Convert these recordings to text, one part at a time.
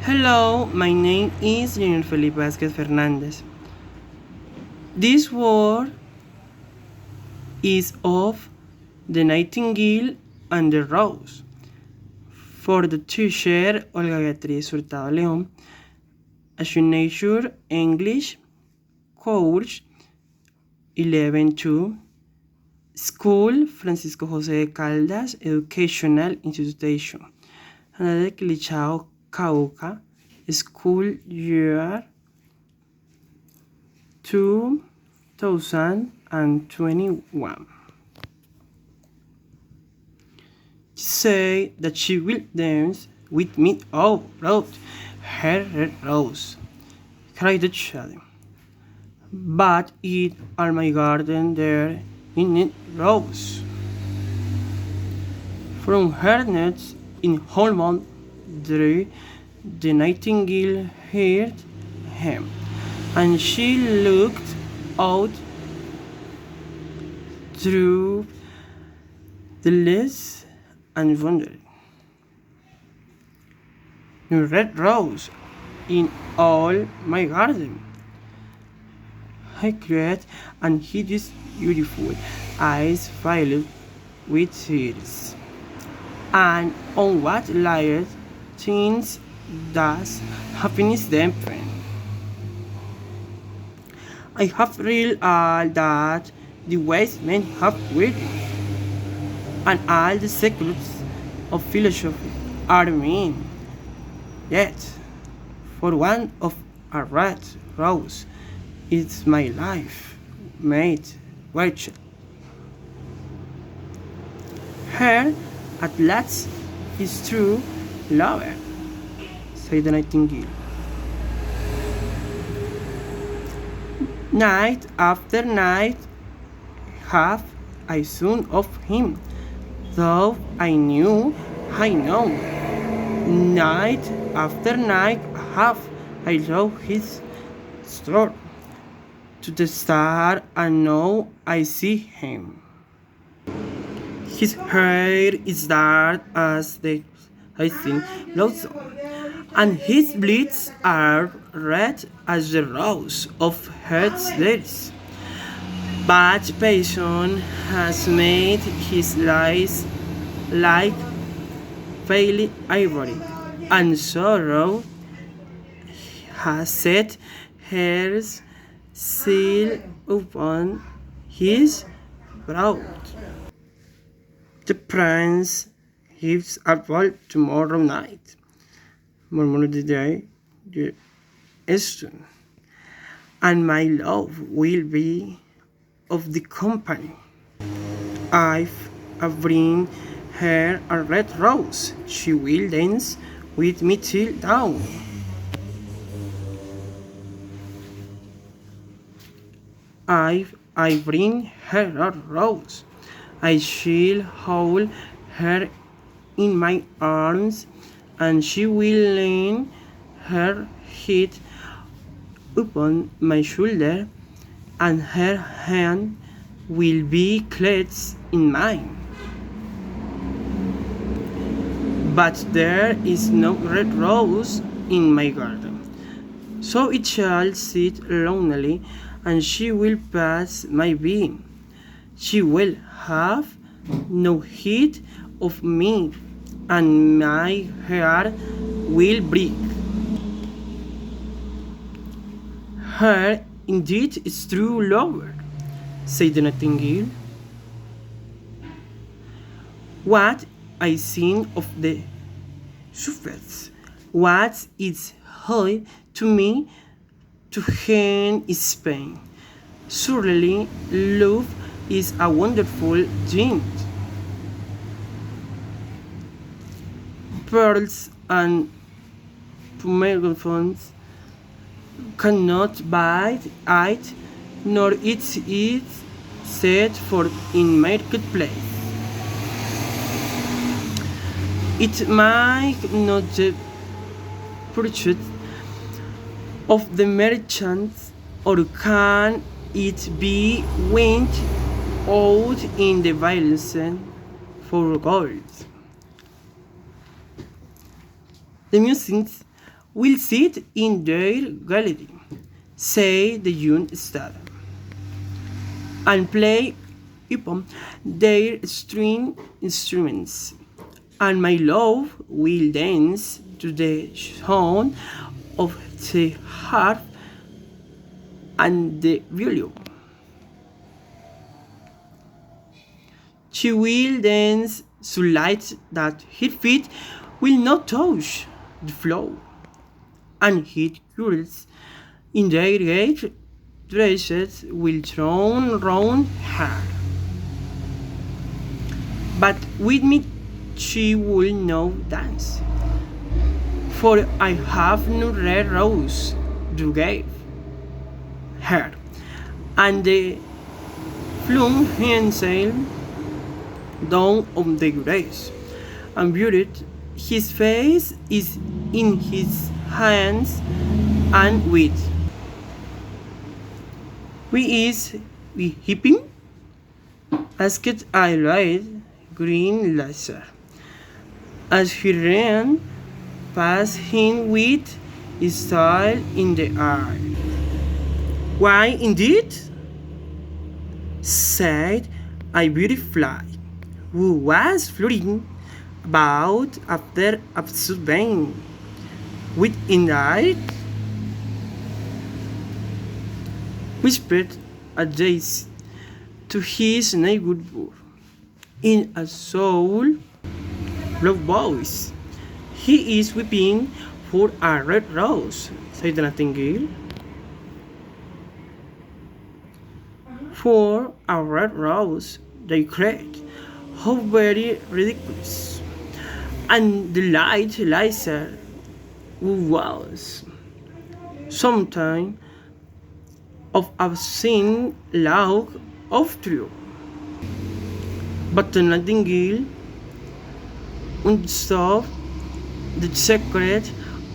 Hello, my name is Junior Felipe Vázquez Fernandez. This word is of the Nightingale and the Rose. For the teacher Olga Beatriz Hurtado León, Nature English Course 11-2, School Francisco José de Caldas Educational Institution, Another Liceo Cauca, School Year 2021. She said that she will dance with me. Oh, wrote her red rose, cried the child. But it are my garden there in it rose. From her nets in Holmond drew the nightingale heard him, and she looked out through the leaves and wondered. The red rose in all my garden, I cried, and his beautiful eyes filled with tears. And on what light things does happiness dampen? I have read all that the wise men have written, and all the secrets of philosophy are mean. Yet, for one of a red rose, is my life made wretched. Her at last is true lover, said the nightingale. Night after night have I sung of him, though I know. Night after night have I loved his store to the star, and now I see him. His hair is dark as the hyacinth blossom, and his lips are red as the rose of heart's days. But passion has made his eyes like pale ivory, and sorrow has set her seal upon his brow. The prince gives a ball tomorrow night. Murmured the day, the stone, and my love will be of the company. I bring her a red rose. She will dance with me till dawn. I bring her a rose. I shall hold her in my arms, and she will lean her head upon my shoulder, and her hand will be clasped in mine. But there is no red rose in my garden, so it shall sit lonely, and she will pass my being. She will have no heed of me, and my heart will break. Her indeed is true lover, said the nightingale. What I sing of the shepherds, what is holy to me, to him is pain. Surely love is a wonderful thing. Pearls and pomegranates cannot buy it, nor is it set forth in marketplace. It might not the purchase of the merchants, or can it be went out in the violence for gold. The musings will sit in their gallery, say the young star, and play upon their string instruments, and my love will dance to the sound of the harp and the violin. She will dance so light that her feet will not touch the floor, and her curls in their gay dresses will turn round her. But with me she will not dance, for I have no red rose to give her, and the flung himself down on the grass, and buried his face is in his hands, and with we is we heaping, asked I light green laser, as he ran past him with his style in the air. Why indeed? Said a beauty fly, who was floating about after absurd vein, with insight whispered a daisy to his neighbor in a soul low voice. He is weeping for a red rose, said the Nightingale. For a red rose, they cried. How very ridiculous! And the light Liza, who was sometime of obscene laugh of true. But the Nightingale understood the secret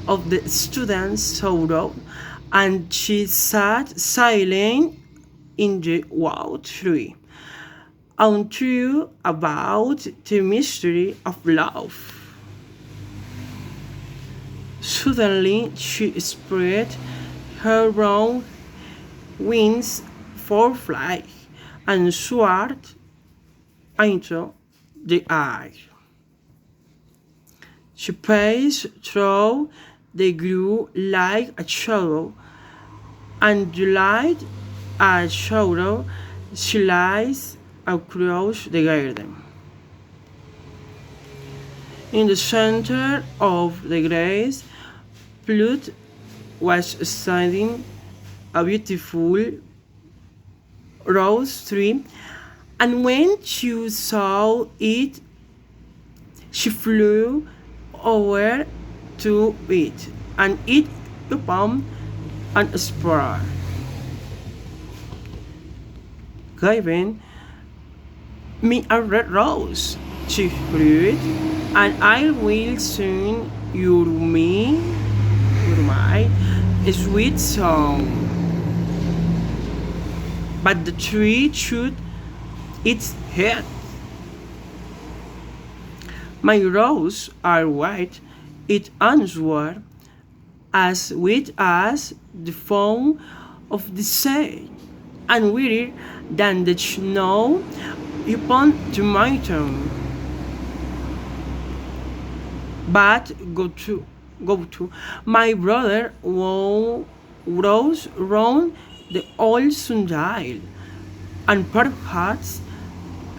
of the student's sorrow, and she sat silent in the wild tree, untrue about the mystery of love. Suddenly she spread her brown wings for flight and soared into the air. She passed through the grew like a shadow, and like a shadow she lies across the garden. In the center of the grass plot was standing a beautiful rose tree, and when she saw it, she flew over to it, and it upon an spur, giving me a red rose, she cried, and I will sing you my sweet song. But the tree shook its head. My roses are white, it answered, as white as the foam of the sea, and whiter than the snow upon the mountain. But go to, my brother rose round the old sundial, and perhaps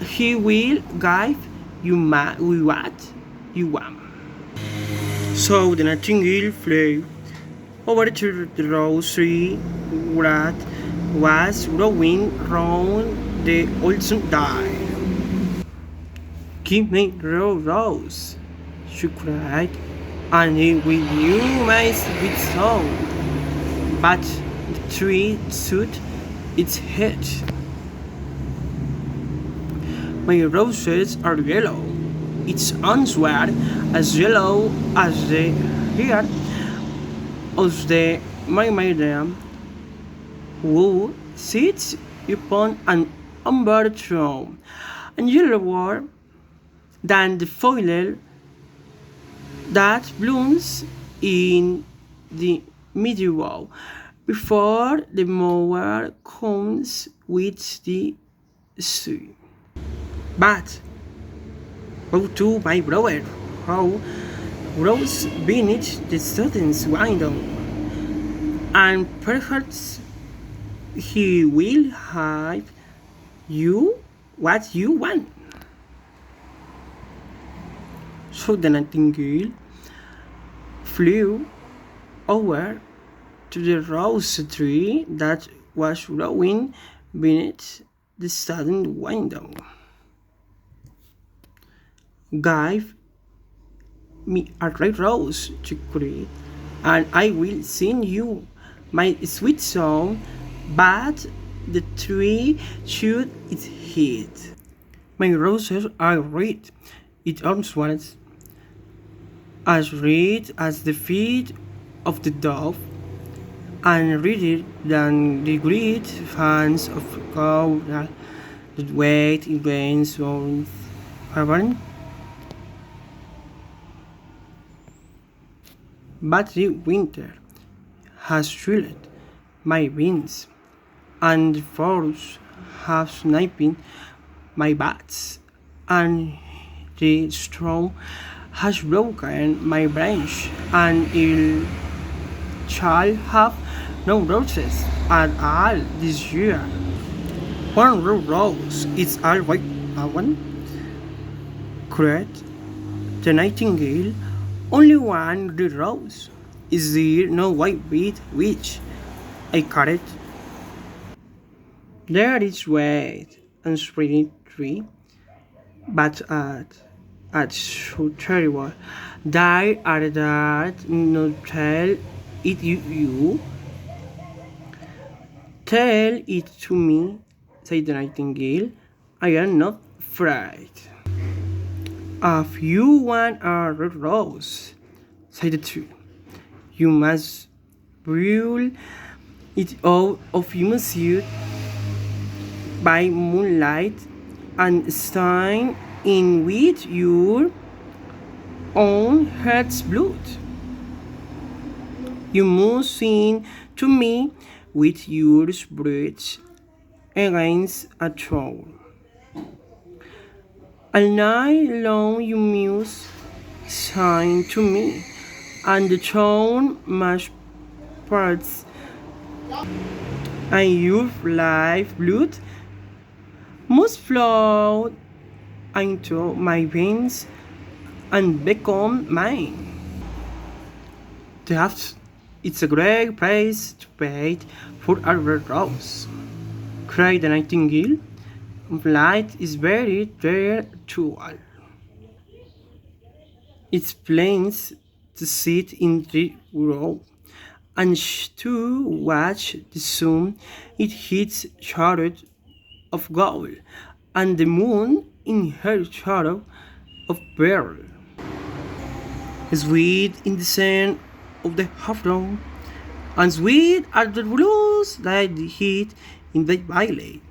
he will give you what you want. So the Nightingale flew over to the rose tree that was growing round the old sundial. Give me the rose, she cried, and it will you my sweet song. But the tree shook its head. My roses are yellow, its answered, as yellow as the hair of the my madam, who sits upon an amber throne, and yellower than the foliage that blooms in the meadow before the mower comes with the sea. But go to my brother, how rose beneath the student's window, and perhaps he will have you what you want. So the nightingale flew over to the rose tree that was growing beneath the student window. Give me a red rose, she cried, and I will sing you my sweet song, but the tree shook its head. My roses are red, it answered, as red as the feet of the dove, and redder than the great fans of gold that wait in grains on heaven. But the winter has chilled my wings, and the frost has snapped my bats, and the storm has broken my branch, and it shall have no roses at all this year. One red rose is all white one, cried the nightingale. Only one red rose. Is there no white with which I cut it? There is white and spreading tree, but at so terrible. Die at that no tell it you. Tell it to me, said the nightingale. I am not afraid. If you want a red rose, said the tree, you must boil it out of your suit by moonlight and stein in with your own heart's blood. You must sing to me with your breath against a throne. All night long you must sing to me, and the throne must part, and your life blood must flow into my veins and become mine. Perhaps it's a great price to pay for a red rose, cried the nightingale. Light is very dear to all. It's plains to sit in the grove and to watch the sun. It hits shadow of gold, and the moon in her shadow of pearl. Sweet in the scent of the hawthorn, and sweet are the blues that hit in the valley,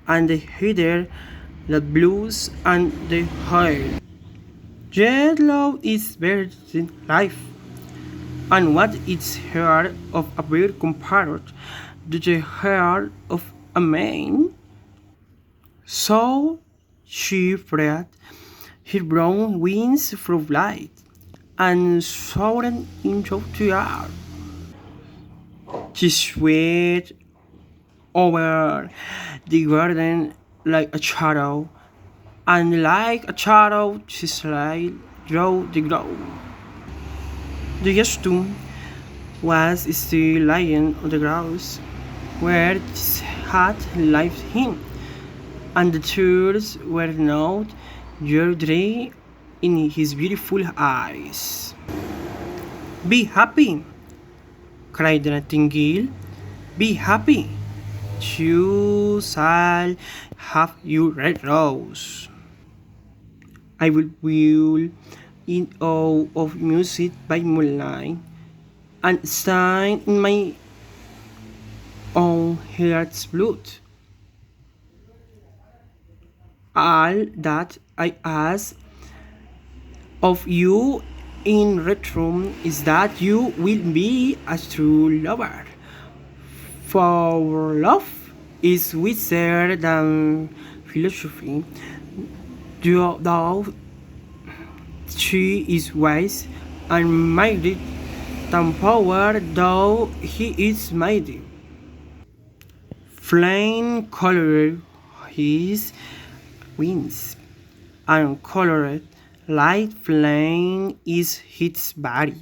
and the heather that blows and the hair. Yet love is better than life, and what is heart of a bird compared to the heart of a man? So she spread her brown wings through light, and soared into the air. She swept over the garden like a shadow, and like a shadow she slid through the grove. The costume was still lying on the grass where it had left him, and the tears were not dry in his beautiful eyes. Be happy, cried the nightingale. Be happy. You shall have your red rose. I will weave in awe of music by moonlight, and stand in my own heart's blood. All that I ask of you in Red Room is that you will be a true lover. For love is wiser than philosophy, though she is wise and mighty than power, though he is mighty. Flame colored his wings, and colored light flame is his body.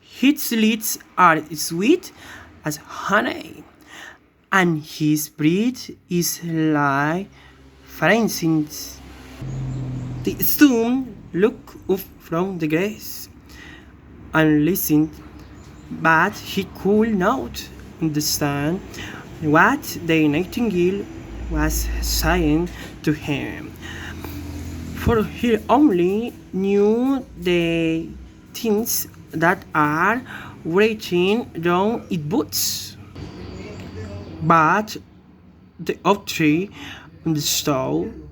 His lips are sweet as honey, and his breath is like frankincense. The stone looked up from the grass and listened, but he could not understand what the nightingale was saying to him, for he only knew the things that are written down in books. But the oak tree understood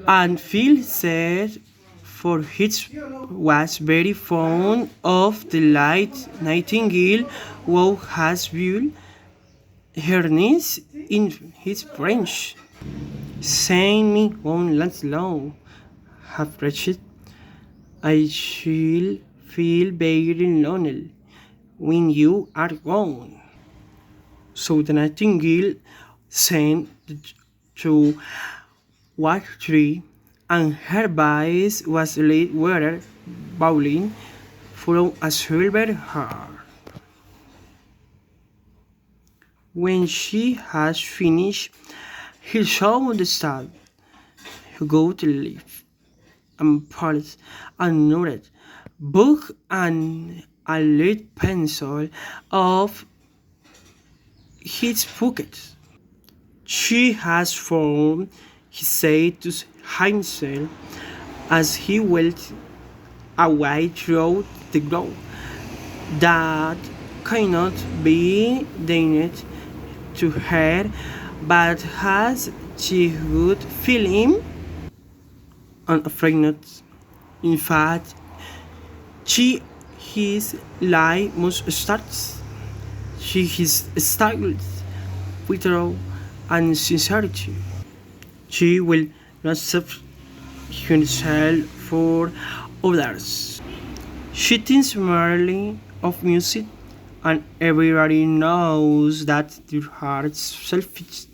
and felt sad, for it was very fond of the light nightingale who has built her nest in his branch. Send me one last long have reached, I shall feel very lonely when you are gone. So the nightingale sang to what tree, and her voice was like water bowling from a silver heart. When she has finished, he saw the star go to leave and polish and noted book and a lead pencil of his pocket. She has found, he said to himself as he went away through the grove, that cannot be denied to her, but has she good feeling and afraid not. In fact, she his life must start. She is styled with love and sincerity. She will not suffer herself for others. She thinks merely of music, and everybody knows that their heart's selfish.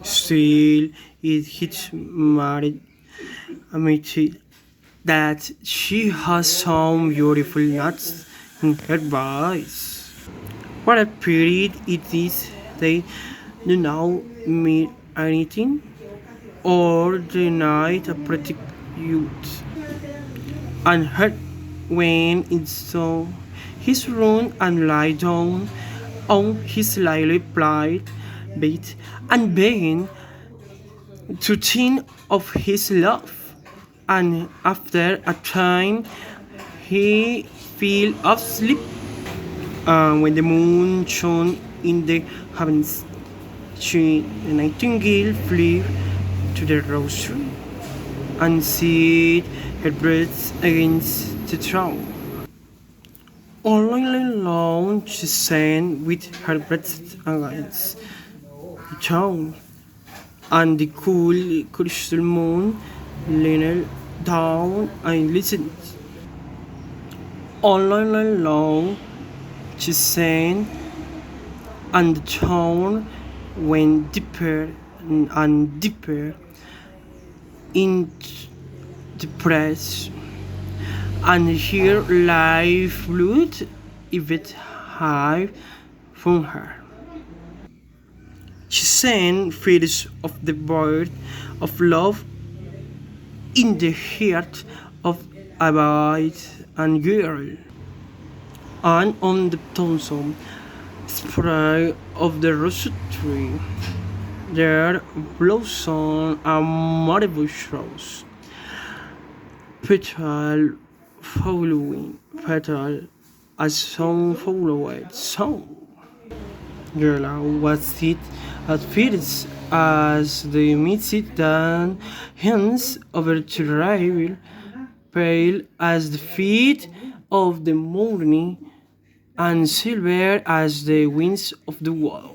Still, it hits married admitted that she has some beautiful notes in her voice. What a pity it is they do not mean anything or deny a pretty youth. And her when it's so his room and lie down on his lily plied bed and began to think of his love. And after a time he fell asleep. When the moon shone in the heavens, the nightingale flew to the rose tree and set her breast against the trunk. All night long she sang with her breast against the trunk, and the cool crystal moon leaned down and listened. All night long she sang, and the tone went deeper and deeper into the breast, and her life flowed even high from her. She sang fears of the birth of love in the heart of a boy and girl, and on the blossom spray of the rose tree there blossomed a marvelous rose, petal following petal, a song followed song. Girl was it at first as the midst down hands over to rival, pale as the feet of the morning, and silver as the winds of the world.